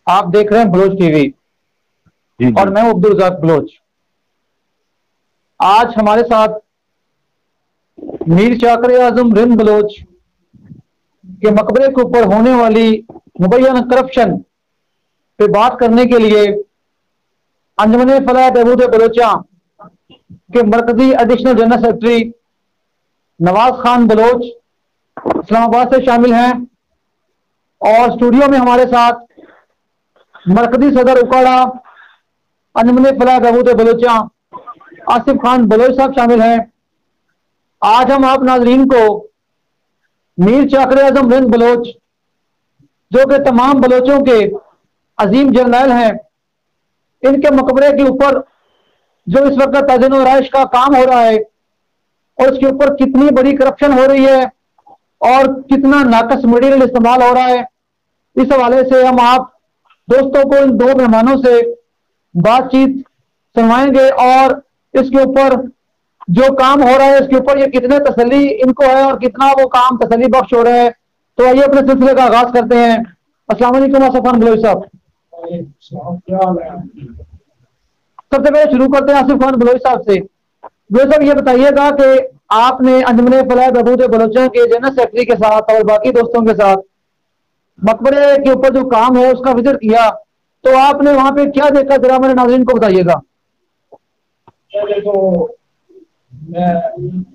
आप देख रहे हैं बलोच टीवी जी और मैं अब्दुल रज़ाक बलोच। आज हमारे साथ मीर चाकर आजम रिंद बलोच के मकबरे के ऊपर होने वाली मुबैयन करप्शन पे बात करने के लिए अंजुमन फलाह बहबूद बलोचा के मरकजी additional general secretary Nawaz Khan Baloch Islamabad से शामिल हैं और स्टूडियो में हमारे साथ मरकजी सदर उकाड़ा अंजुमन फलाह बहबूद बलोचा आसिफ खान बलोच साहब शामिल हैं। आज हम आप नाजरीन को मीर चाकर आजम रिंद बलोच जो कि तमाम बलोचों के अजीम जर्नैल हैं, इनके मकबरे के ऊपर जो इस वक्त तज़ीन और आइश का काम हो रहा है और इसके ऊपर कितनी बड़ी करप्शन हो रही है और कितना नाकस मटीरियल इस्तेमाल हो रहा है, इस हवाले से हम आप दोस्तों को इन दो मेहमानों से बातचीत सुनवाएंगे और इसके ऊपर जो काम हो रहा है इसके ऊपर ये कितने तसल्ली इनको है और कितना वो काम तसल्ली बख्श हो रहा है। तो आइए अपने सिलसिले का आगाज करते हैं। अस्सलाम वालेकुम आसिफ खान बलोच साहब। सबसे पहले शुरू करते हैं आसिफ खान बलोच साहब से। बलोच साहब ये बताइएगा कि आपने अंजुमन फलाह बहबूद बलोचा के जनरल सेक्रेटरी के साथ और बाकी दोस्तों के साथ मकबरे के ऊपर जो काम है उसका विजिट किया, तो आपने वहां पे क्या देखा, जरा हमारे नाज़रीन को बताइएगा। देखो, मैं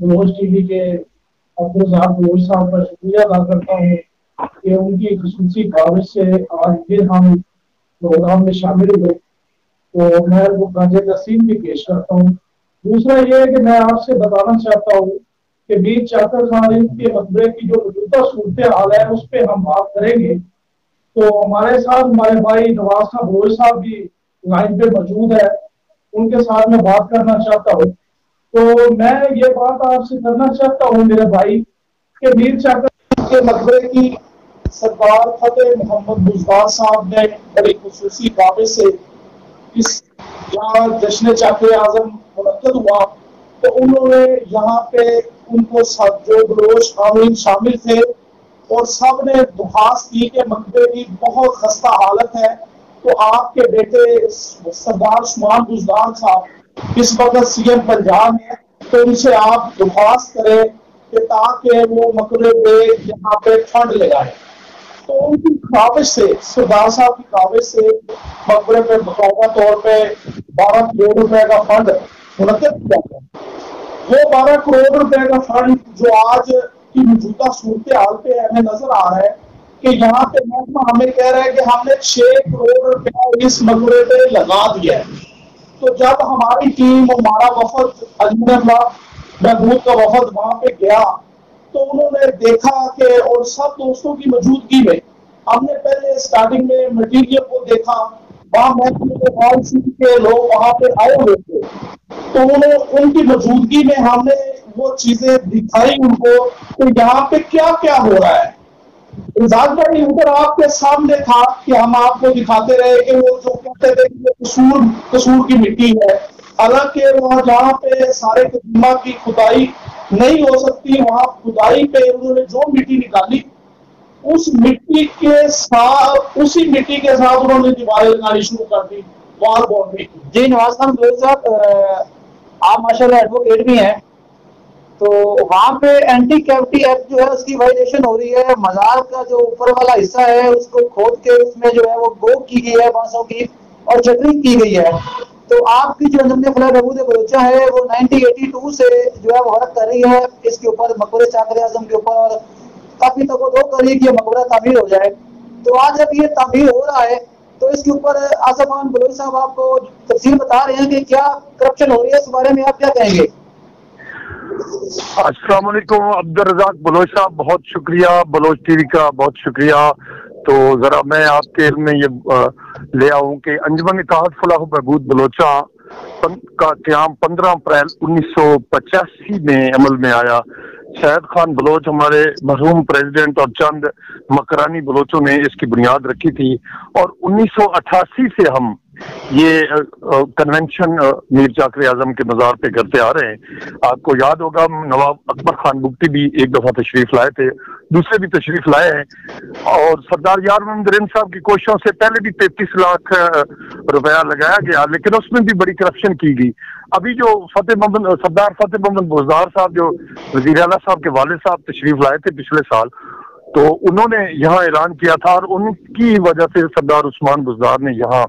बलोच टीवी के अब्दुल रज़ाक बलोच साहब का शुक्रिया अदा करता हूँ कि उनकी खुसूसी काविश से आज फिर हम प्रोग्राम में शामिल हुए, तो मैं वो गाजे तस्सीम भी पेश करता हूँ। दूसरा ये है कि मैं आपसे बताना चाहता हूँ कि मीर चाकर खान के मकबरे की जो मौजूदा सूरत हाल है उस पर हम बात करेंगे। तो हमारे साथ हमारे भाई नवाज खान बलोच साहब भी लाइन पे मौजूद है, उनके साथ मैं बात करना चाहता हूँ। तो मैं ये बात आपसे करना चाहता हूँ मेरे भाई कि मीर चाकर के मकबरे की सरदार फतेह मोहम्मद बुज़दार साहब ने बड़ी खुसूसी काविश से इस यहाँ जश्न चाकर आजम मुनक्कद हुआ, तो उन्होंने यहाँ पे उनको जो बलोच आमीन शामिल थे और सब ने दुहास की कि मकबरे की बहुत खस्ता हालत है, तो आपके बेटे सरदार उस्मान बुज़दार साहब इस वक्त सीएम पंजाब है, तो उनसे आप दुहास करें कि ताकि वो मकबरे पे यहाँ पे फंड लगाए। तो उनकी काविश से, सरदार साहब की काविश से मकबरे पे बकायदा तौर पे 12 करोड़ रुपए का फंड मुनक्किद किया गया। वो 12 करोड़ रुपए का फंड जो आज की मौजूदा सूरत हाल पे हमें नजर आ रहा है कि यहाँ पे महकमा हमें कह रहा है कि हमने 6 करोड़ रुपया इस मकबरे पे लगा दिया है। तो जब हमारी टीम, हमारा वफद अंजुमन बहबूद का वफद वहां पे गया, तो उन्होंने देखा कि और सब दोस्तों की मौजूदगी में हमने पहले स्टार्टिंग में मटीरियल को देखा, वहां महकमे के लोग वहां पे आए हुए थे, तो उनकी मौजूदगी में हमने वो चीजें दिखाई उनको कि यहाँ पे क्या क्या हो रहा है। रज़ाक भाई उधर आपके सामने था कि हम आपको दिखाते रहे कि वो जो कहते थे कि कसूर की मिट्टी है, हालांकि वहां जहाँ पे सारे कदीमा की खुदाई नहीं हो सकती, वहां खुदाई पे उन्होंने जो मिट्टी निकाली उस मिट्टी के साथ, उसी मिट्टी के साथ उन्होंने दीवारें लगानी शुरू कर दी, वॉल बाउंड्री। जी नवाज खान बलोच साहब, आप माशाल्लाह एडवोकेट भी हैं, तो वहां पे एंटी कैविटी एक्ट जो है उसकी वायलेशन हो रही है। मजार का जो ऊपर वाला हिस्सा है उसको खोद के उसमें जो है वो गोब की गई है, बांसों की, और चटरिंग की गई है। तो आपकी जो अंजुमन फलाह बहबूद बलोचा है वो 1982 से जो है वो वर्क कर रही है इसके ऊपर, मकबरे चाकर आजम के ऊपर, और काफी तवज्जो कर रही है कि मकबरा तामीर हो जाए। तो आज जब ये तामीर हो रहा है तो इसके ऊपर आसिफ खान बलोच साहब आपको तफसील बता रहे हैं कि क्या करप्शन हो रही है, इस बारे में आप क्या कहेंगे? अस्सलाम वालेकुम अब्दुल रज़ाक बलोच साहब, बहुत शुक्रिया, बलोच टीवी का बहुत शुक्रिया। तो जरा मैं आपके में ये ले आऊं कि अंजुमन इत्तेहाद फलाह बहबूद बलोचा का क़याम 15 अप्रैल 1985 में अमल में आया। सैयद खान बलोच हमारे मरहूम प्रेसिडेंट और चंद मकरानी बलोचों ने इसकी बुनियाद रखी थी, और 1988 से हम ये कन्वेंशन मीर चाकर आजम के मज़ार पे करते आ रहे हैं। आपको याद होगा नवाब अकबर खान बुगटी भी एक दफा तशरीफ लाए थे, दूसरे भी तशरीफ लाए हैं। और सरदार यार मोहम्मद रिंद साहब की कोशिशों से पहले भी 33 लाख रुपया लगाया गया, लेकिन उसमें भी बड़ी करप्शन की गई। अभी जो सरदार फतेह मोहम्मद बुज़दार साहब, जो वज़ीर आला साहब के वालिद साहब तशरीफ लाए थे पिछले साल, तो उन्होंने यहाँ ऐलान किया था और उनकी वजह से सरदार उस्मान बुज़दार ने यहाँ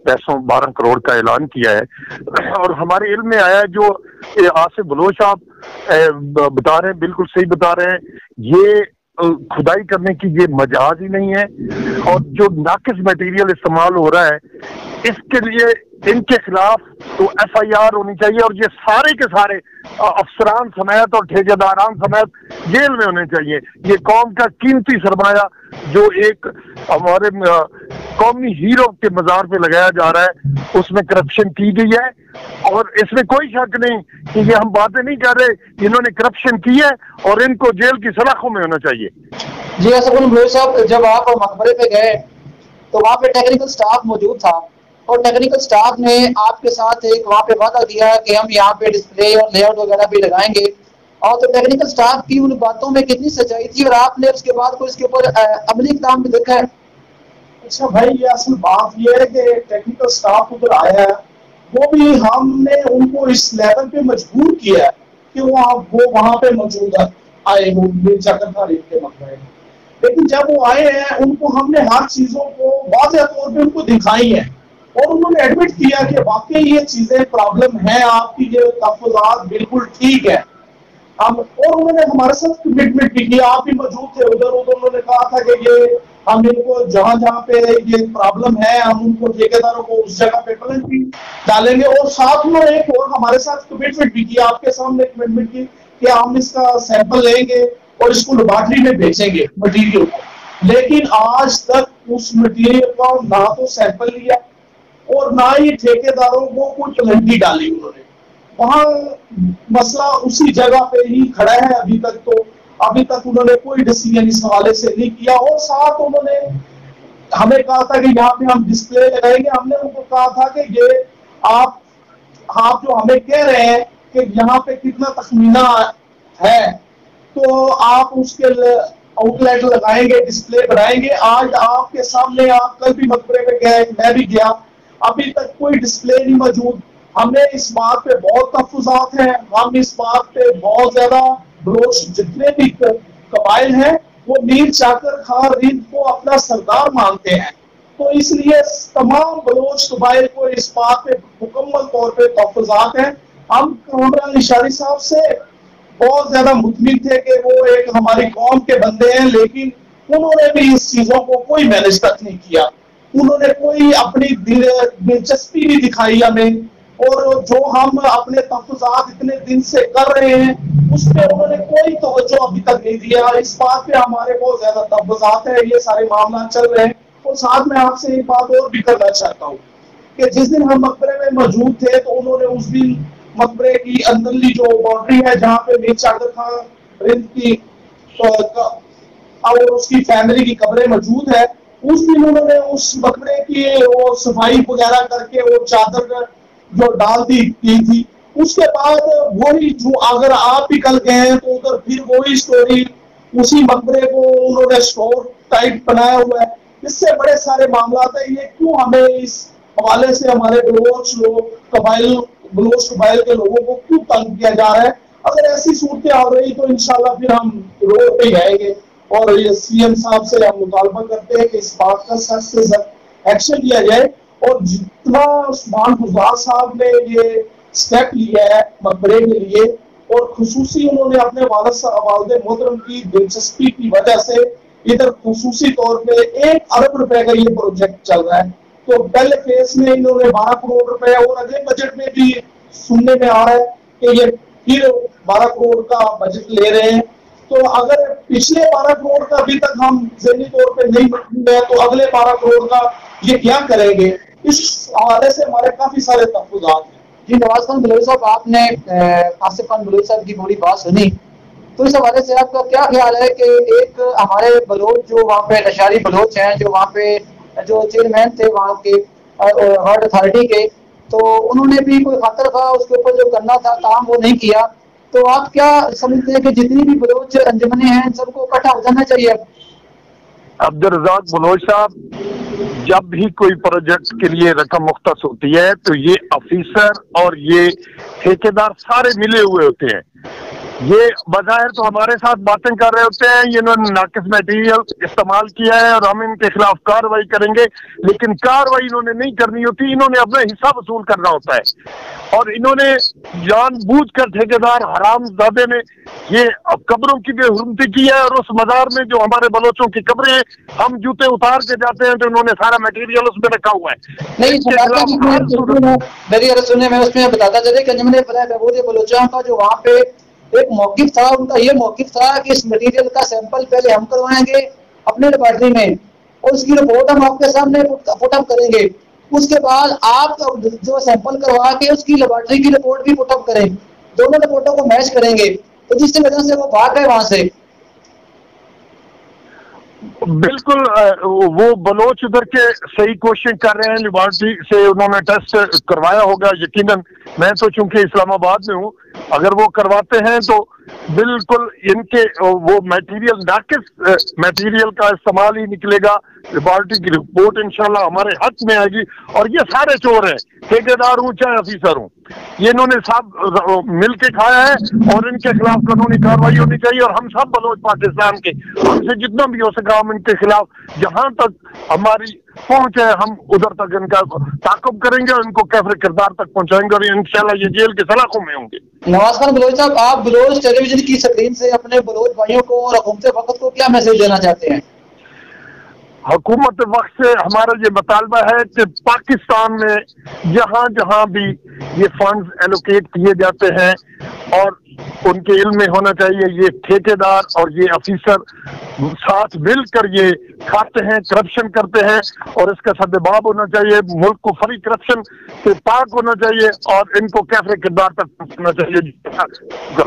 पैसों 12 करोड़ का ऐलान किया है। और हमारे इल्म में आया है, जो आसिफ बलोच साहब बता रहे हैं, बिल्कुल सही बता रहे हैं, ये खुदाई करने की ये मजाज ही नहीं है। और जो नाकिस मटेरियल इस्तेमाल हो रहा है, इसके लिए इनके खिलाफ तो FIR होनी चाहिए और ये सारे के सारे अफसरान समेत और ठेकेदारान समेत जेल में होने चाहिए। ये कौम का कीमती सरमाया जो एक हमारे कौमी हीरो के मजार पे लगाया जा रहा है, उसमें करप्शन की गई है। और इसमें कोई शक नहीं कि ये हम बातें नहीं कर रहे, इन्होंने करप्शन की है और इनको जेल की सलाखों में होना चाहिए। जी साहब, जब आप मकबरे पे गए तो वहाँ पे टेक्निकल स्टाफ मौजूद था और टेक्निकल स्टाफ ने आपके साथ एक वहाँ पे वादा दिया कि हम यहाँ पे डिस्प्ले और लेआउट वगैरह भी लगाएंगे, और तो टेक्निकल स्टाफ की उन बातों में कितनी सच्चाई थी और आपने उसके बाद को इसके ऊपर अमली इक़दाम भी देखा है? अच्छा भाई, ये असल बात ये है कि टेक्निकल स्टाफ उधर आया है, वो भी हमने उनको इस लेवल पे मजबूर किया है कि वो वहां पे मौजूद आए, वो मिर्जाकर तारीफ के मकबरे में। लेकिन जब वो आए हैं, उनको हमने हर चीजों को वाज़ेह तौर पे उनको दिखाई है और उन्होंने एडमिट किया कि वाकई ये चीजें प्रॉब्लम है, आपकी ये तहफ़्फ़ुज़ात बिल्कुल ठीक है। और उन्होंने हमारे साथ कमिटमेंट भी किया, आप भी मौजूद थे उधर उन्होंने कहा था कि ये हम इनको जहां जहां पे ये प्रॉब्लम है, हम उनको ठेकेदारों को उस जगह पे पेनल्टी डालेंगे। और साथ में एक और हमारे साथ कमिटमेंट भी किया, आपके सामने कमिटमेंट की कि हम इसका सैंपल लेंगे और इसको लेबोरेटरी में बेचेंगे मटीरियल को। लेकिन आज तक उस मटीरियल का ना तो सैंपल लिया और ना ही ठेकेदारों को कोई पेनल्टी डाली उन्होंने। वहां मसला उसी जगह पे ही खड़ा है अभी तक उन्होंने कोई डिसीजन इस हवाले से नहीं किया। और साथ उन्होंने हमें कहा था कि यहाँ पे हम डिस्प्ले लगाएंगे। हमने उनको कहा था कि ये आप जो हमें कह रहे हैं कि यहाँ पे कितना तखमीना है, तो आप उसके आउटलेट लगाएंगे, डिस्प्ले बनाएंगे। आज आपके सामने, आप कल भी मकबरे पे गए, मैं भी गया, अभी तक कोई डिस्प्ले नहीं मौजूद। हमें इस बात पे बहुत तहफ़्फ़ुज़ात हैं, हम इस बात पे बहुत ज्यादा बलोच जितने भी कबाइल हैं वो मीर चाकर खान रिंद को अपना सरदार मानते हैं। तो इसलिए तमाम बलोच कबाइल को इस बात पे मुकम्मल तौर पे तहफ़्फ़ुज़ात हैं। हम कामरान निशारी साहब से बहुत ज्यादा मुतमिन थे कि वो एक हमारी कौम के बंदे हैं, लेकिन उन्होंने भी इस चीजों को कोई मैनेज तक नहीं किया। उन्होंने कोई अपनी दिलचस्पी नहीं दिखाई हमें, और जो हम अपने तहफ़्फ़ुज़ात इतने दिन से कर रहे हैं उस पर उन्होंने कोई तवज्जो अभी तक नहीं दिया। इस बात पे हमारे बहुत ज्यादा तहफ़्फ़ुज़ात है, ये सारे मामला चल रहे हैं। और साथ में आपसे एक बात और भी करना चाहता हूँ कि जिस दिन हम मकबरे में मौजूद थे तो उन्होंने उस दिन मकबरे की अंदरली जो बाउंड्री है जहाँ पे मीर चाकर खान रिंद की और उसकी फैमिली की कब्रें मौजूद है, उस दिन उन्होंने उस मकबरे की वो सफाई वगैरह करके वो चादर जो डाल दी थी। उसके बाद वही जो, अगर आप भी कल गए हैं तो उधर फिर वही स्टोरी, उसी मकबरे को उन्होंने स्टोर टाइप बनाया हुआ है। इससे बड़े सारे मामला है। ये क्यों हमें इस हवाले से हमारे बलोच कबाइल के लोगों को क्यों तंग किया जा रहा है? अगर ऐसी सूरतें आ रही तो इंशाल्लाह फिर हम रोड पे आएंगे और ये CM साहब से हम मुतालबा करते हैं कि इस बात का सख्त से सख्त एक्शन लिया जाए। और जितना उस्मान बुज़दार साहब ने ये स्टेप लिया है मकबरे के लिए, और खुसूसी उन्होंने अपने वालिद मोहतरम की दिलचस्पी की वजह से इधर खुसूसी तौर पे 1 अरब रुपए का ये प्रोजेक्ट चल रहा है। तो पहले फेज में इन्होंने 12 करोड़ रुपए, और अगले बजट में भी सुनने में आ रहा है कि ये फिर 12 करोड़ का बजट ले रहे हैं। तो अगर पिछले 12 करोड़ का अभी तक हम ज़हनी तौर पे नहीं है तो अगले 12 करोड़ का ये क्या करेंगे? इस हवाले से हमारे काफी सारे तहफ़्फ़ुज़ात हैं। जी नवाज खान बलोच साहब, आपने आसिफ खान बलोच साहब की पूरी बात सुनी, तो इस हवाले से आपका क्या ख्याल है कि एक हमारे बलोच जो वहाँ पे नशारी बलोच हैं, जो वहाँ पे जो चेयरमैन थे वहाँ के वार्ड अथॉरिटी के, तो उन्होंने भी कोई खातर था उसके ऊपर जो करना था काम वो नहीं किया, तो आप क्या समझते हैं कि जितनी भी बलोच अंजुमनें हैं इन सबको इकट्ठा हो जाना चाहिए? अब्दुल रज़ाक बलोच साहब, जब भी कोई प्रोजेक्ट के लिए रकम मुख्तस होती है तो ये ऑफिसर और ये ठेकेदार सारे मिले हुए होते हैं। ये बज़ाहिर तो हमारे साथ बातें कर रहे होते हैं, इन्होंने नाकिस मटेरियल इस्तेमाल किया है और हम इनके खिलाफ कार्रवाई करेंगे, लेकिन कार्रवाई इन्होंने नहीं करनी होती, इन्होंने अपना हिस्सा वसूल करना होता है। और इन्होंने जानबूझकर ठेकेदार हरामजादे ने ये कब्रों की बेहुरमती की है, और उस मजार में जो हमारे बलोचों की कब्रें हैं, हम जूते उतार के जाते हैं तो इन्होंने सारा मटेरियल उसमें रखा हुआ है। नहीं, मेरी अर्ज़ सुने, मैं उसमें बताता चले कि अंजुमन फलाह बहबूद बलोचिया का जो वहाँ पे एक मौक़िफ़ था, उनका ये मौक़िफ़ था कि इस मटेरियल का सैंपल पहले हम करवाएंगे अपने लेबॉर्ट्री में और उसकी रिपोर्ट हम आपके सामने पुटअप करेंगे। उसके बाद आप जो सैंपल करवा के उसकी लेबॉर्ट्री की रिपोर्ट भी पुटअप करें, दोनों रिपोर्टों को मैच करेंगे, तो जिसकी वजह से वो भाग गए वहां से। बिल्कुल, वो बलोच उधर के सही कोशिश कर रहे हैं, लेबॉर्ट्री से उन्होंने टेस्ट करवाया होगा यकीनन। मैं तो चूंकि इस्लामाबाद में हूँ, अगर वो करवाते हैं तो बिल्कुल इनके वो मटेरियल नाकिस मटेरियल का इस्तेमाल ही निकलेगा। लेबॉर्ट्री की रिपोर्ट इंशाल्लाह हमारे हक में आएगी। और ये सारे चोर हैं, ठेकेदार हूँ चाहे ऑफिसर हूँ, ये इन्होंने सब मिल के खाया है और इनके खिलाफ कानूनी कार्रवाई होनी चाहिए। और हम सब बलोच पाकिस्तान के, हमसे जितना भी हो सका हम इनके खिलाफ जहां तक हमारी पहुंच है हम उधर तक इनका ताक़ुब करेंगे और इनको कैफरे किरदार तक पहुंचाएंगे और इंशाल्लाह ये जेल के सलाखों में होंगे। नवाज खान बलोच साहब, आप बलोच टेलीविजन की स्क्रीन से अपने बलोच भाइयों को और हुकूमत वक्त को क्या मैसेज देना चाहते हैं? हुकूमत वक्त से हमारा ये मुतालबा है कि पाकिस्तान में जहां जहां भी ये फंड्स एलोकेट किए जाते हैं और उनके इल्म में होना चाहिए, ये ठेकेदार और ये ऑफिसर साथ मिलकर ये खाते हैं, करप्शन करते हैं और इसका सद्देबाब होना चाहिए। मुल्क को फ्री करप्शन से पाक होना चाहिए और इनको कैफरे किरदार तक पहुंचना चाहिए।